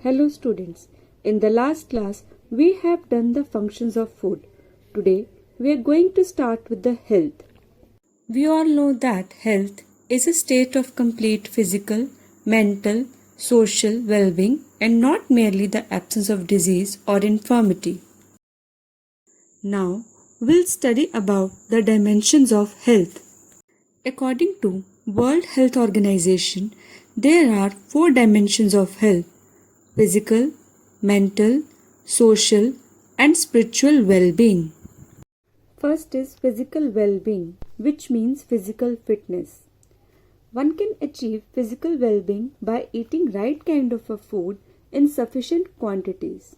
Hello students, in the last class we have done the functions of food. Today we are going to start with the health. We all know that health is a state of complete physical, mental, social well-being and not merely the absence of disease or infirmity. Now we'll study about the dimensions of health. According to World Health Organization, there are 4 dimensions of health: physical, mental, social, and spiritual well-being. First is physical well-being, which means physical fitness. One can achieve physical well-being by eating right kind of a food in sufficient quantities,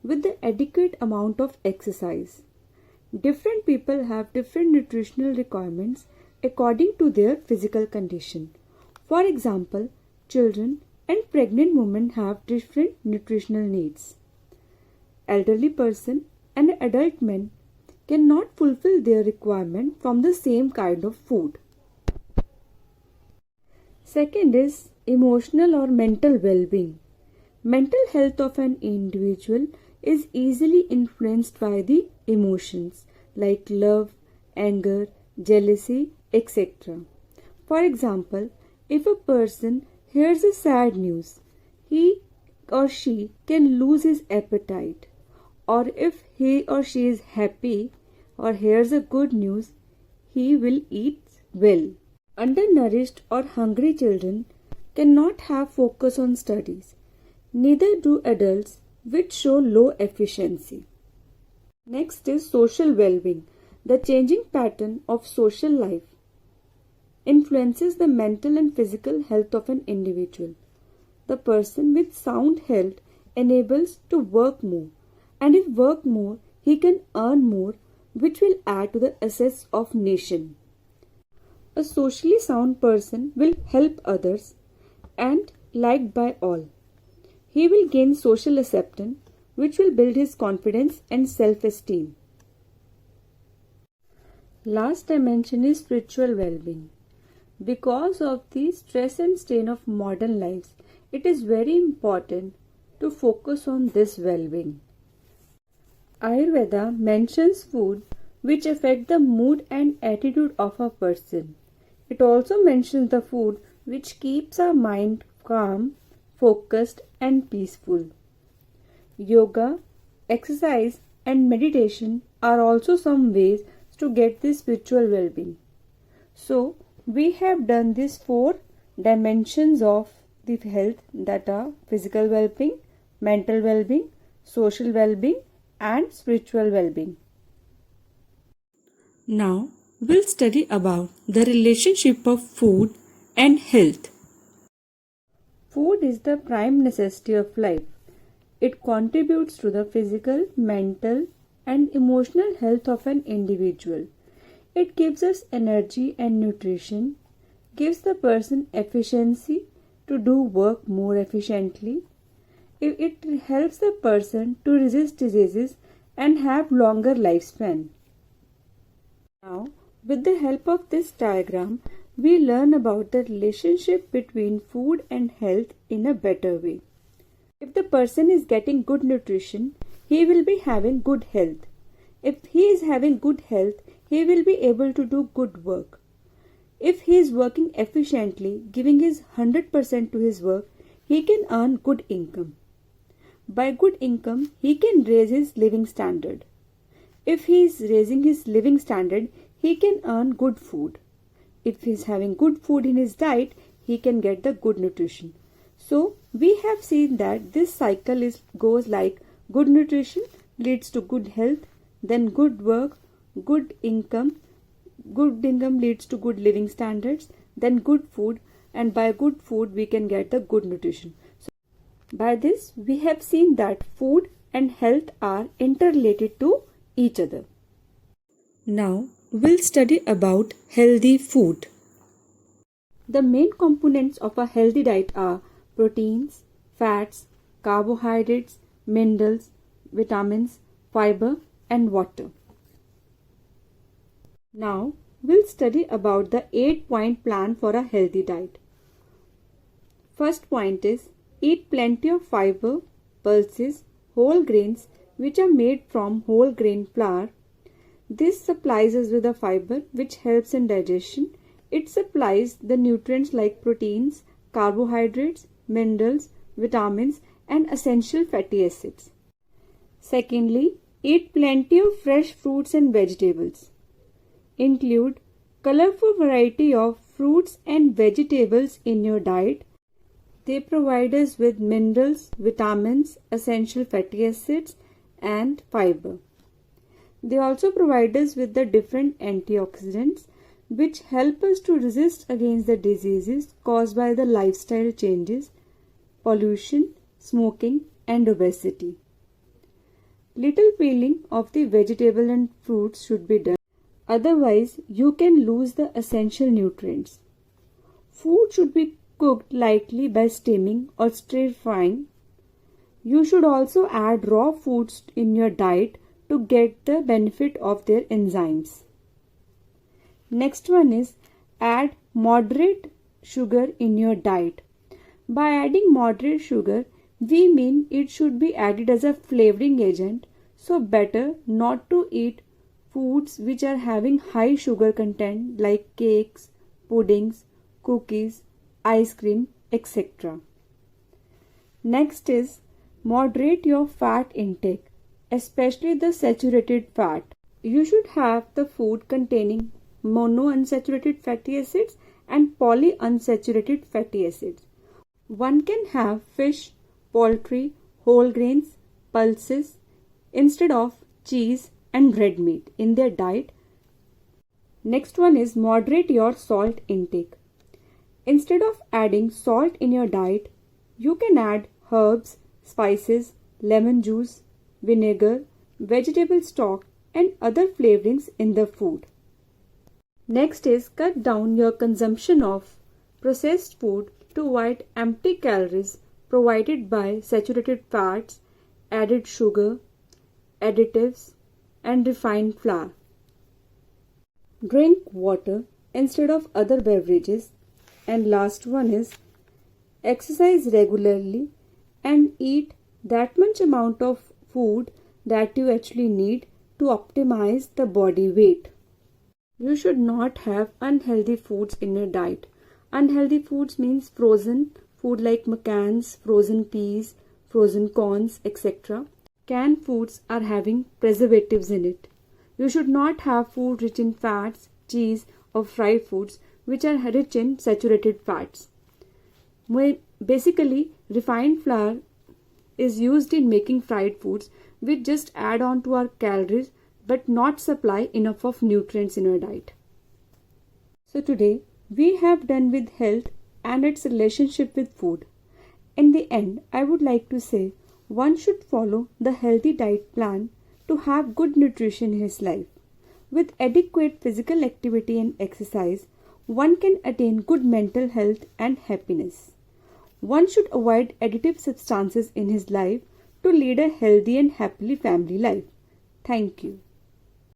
with the adequate amount of exercise. Different people have different nutritional requirements according to their physical condition. For example, children and pregnant women have different nutritional needs. Elderly person and adult men cannot fulfill their requirement from the same kind of food. Second is emotional or mental well-being. Mental health of an individual is easily influenced by the emotions like love, anger, jealousy, etc. For example, if a person hears a sad news, he or she can lose his appetite. Or if he or she is happy or hears a good news, he will eat well. Undernourished or hungry children cannot have focus on studies. Neither do adults which show low efficiency. Next is social well-being. The changing pattern of social life influences the mental and physical health of an individual. The person with sound health enables to work more, and if work more, he can earn more, which will add to the assets of nation. A socially sound person will help others and liked by all. He will gain social acceptance, which will build his confidence and self-esteem. Last dimension is spiritual well-being. Because of the stress and strain of modern lives, it is very important to focus on this well-being. Ayurveda mentions food which affect the mood and attitude of a person. It also mentions the food which keeps our mind calm, focused and peaceful. Yoga, exercise and meditation are also some ways to get this spiritual well-being. So, we have done these 4 dimensions of the health, that are physical well-being, mental well-being, social well-being and spiritual well-being. Now we'll study about the relationship of food and health. Food is the prime necessity of life. It contributes to the physical, mental and emotional health of an individual. It gives us energy and nutrition, gives the person efficiency to do work more efficiently. It helps the person to resist diseases and have longer lifespan. Now, with the help of this diagram, we learn about the relationship between food and health in a better way. If the person is getting good nutrition, he will be having good health. If he is having good health, he will be able to do good work. If he is working efficiently, giving his 100% to his work, he can earn good income. By good income, he can raise his living standard. If he is raising his living standard, he can earn good food. If he is having good food in his diet, he can get the good nutrition. So, we have seen that this cycle goes like good nutrition leads to good health, then good work, good income leads to good living standards, then good food, and by good food we can get the good nutrition. So, by this we have seen that food and health are interrelated to each other. Now we'll study about healthy food. The main components of a healthy diet are proteins, fats, carbohydrates, minerals, vitamins, fiber and water. Now we'll study about the 8-point plan for a healthy diet. First point is Eat plenty of fiber, pulses, whole grains which are made from whole grain flour. This supplies us with the fiber which helps in digestion. It supplies the nutrients like proteins, carbohydrates, minerals, vitamins and essential fatty acids. Secondly, eat plenty of fresh fruits and vegetables. Include colorful variety of fruits and vegetables in your diet. They provide us with minerals, vitamins, essential fatty acids and fiber. They also provide us with the different antioxidants which help us to resist against the diseases caused by the lifestyle changes, pollution, smoking and obesity. Little peeling of the vegetable and fruits should be done. Otherwise, you can lose the essential nutrients. Food should be cooked lightly by steaming or stir frying. You should also add raw foods in your diet to get the benefit of their enzymes. Next one is add moderate sugar in your diet. By adding moderate sugar, we mean it should be added as a flavoring agent, so better not to eat foods which are having high sugar content like cakes, puddings, cookies, ice cream, etc. Next is moderate your fat intake, especially the saturated fat. You should have the food containing monounsaturated fatty acids and polyunsaturated fatty acids. One can have fish, poultry, whole grains, pulses instead of cheese and red meat in their diet. Next one is moderate your salt intake. Instead of adding salt in your diet, you can add herbs, spices, lemon juice, vinegar, vegetable stock and other flavorings in the food. Next is cut down your consumption of processed food to avoid empty calories provided by saturated fats, added sugar, additives and refined flour. Drink water instead of other beverages. And last one is exercise regularly and eat that much amount of food that you actually need to optimize the body weight. You should not have unhealthy foods in your diet. Unhealthy foods means frozen food like McCann's, frozen peas, frozen corns, etc. Canned foods are having preservatives in it. You should not have food rich in fats, cheese or fried foods which are rich in saturated fats. Basically, refined flour is used in making fried foods which just add on to our calories but not supply enough of nutrients in our diet. So today we have done with health and its relationship with food. In the end, I would like to say one should follow the healthy diet plan to have good nutrition in his life. With adequate physical activity and exercise, one can attain good mental health and happiness. One should avoid additive substances in his life to lead a healthy and happily family life. Thank you.